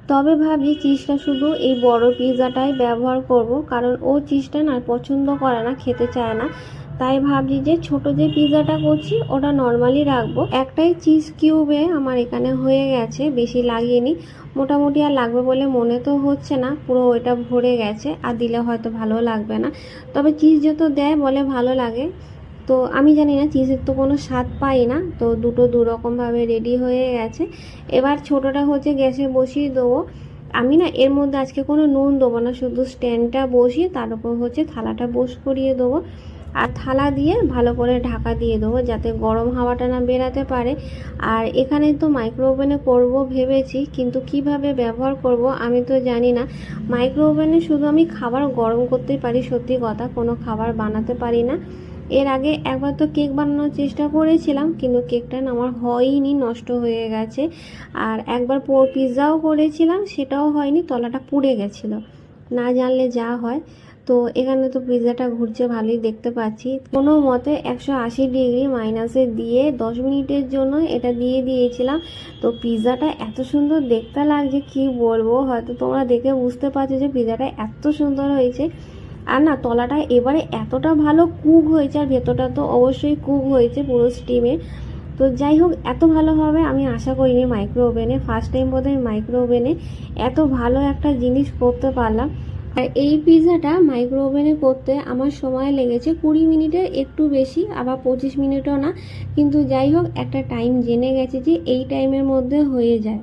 তবে ভাবছি চিজটা শুধু এই বড় পিৎজাটাই ব্যবহার করব, কারণ ও চিজটা না পছন্দ করে না, খেতে চায় না। তাই ভাবছি যে ছোট যে পিৎজাটা করছি ওটা নর্মালি রাখবো। একটাই চিজ কিউবে আমার এখানে হয়ে গেছে, বেশি লাগিয়ে মোটামুটি আর লাগবে বলে মনে তো হচ্ছে না, পুরো ওইটা ভরে গেছে, আর দিলে হয়তো ভালো লাগবে না। তবে চিজ যত দেয় বলে ভালো লাগে। তো আমি জানি না, চিজের তো কোনো স্বাদ পাই না। তো দুটো দুরকমভাবে রেডি হয়ে গেছে। এবার ছোটোটা হচ্ছে গ্যাসে বসিয়ে দেবো। আমি না এর মধ্যে আজকে কোনো নুন দেবো না, শুধু স্ট্যান্ডটা বসিয়ে তার উপর হচ্ছে থালাটা বস করিয়ে দেবো, আর থালা দিয়ে ভালো করে ঢাকা দিয়ে দেবো যাতে গরম হাওয়াটা না বেরাতে পারে। আর এখানে তো মাইক্রো ওভেনে করবো ভেবেছি, কিন্তু কিভাবে ব্যবহার করব আমি তো জানি না। মাইক্রো ওভেনে শুধু আমি খাবার গরম করতেই পারি, সত্যি কথা, কোনো খাবার বানাতে পারি না। এর আগে একবার তো কেক বানানোর চেষ্টা করেছিলাম, কিন্তু কেকটা না আমার হয়নি, নষ্ট হয়ে গেছে। আর একবার পিৎজাও করেছিলাম, সেটাও হয়নি, তলাটা পুড়ে গেছিলো। না জানলে যা হয়। তো এখানে তো পিৎজাটা ঘুরছে, ভালোই দেখতে পাচ্ছি। কোনো মতে 180 ডিগ্রি মাইনাসে দিয়ে 10 মিনিটের জন্য এটা দিয়ে দিয়েছিলাম। তো পিৎজাটা এত সুন্দর দেখতে লাগছে কি বলবো, হয়তো তোমরা দেখে বুঝতে পারছো যে পিৎজাটা এত সুন্দর হয়েছে। আর না তলাটা এবারে এতটা ভালো কুক হয়েছে, আর ভেতরটা তো অবশ্যই কুক হয়েছে পুরো স্টিমে। তো যাই হোক, এত ভালো হবে আমি আশা করিনি মাইক্রো ওভেনে। ফার্স্ট টাইম বোধহয় মাইক্রো ওভেনে এত ভালো একটা জিনিস করতে পারলাম। আর এই পিৎজাটা মাইক্রো ওভেনে করতে আমার সময় লেগেছে 20 মিনিটের একটু বেশি, আবার 25 মিনিটও না। কিন্তু যাই হোক, একটা টাইম জেনে গেছে যে এই টাইমের মধ্যে হয়ে যায়।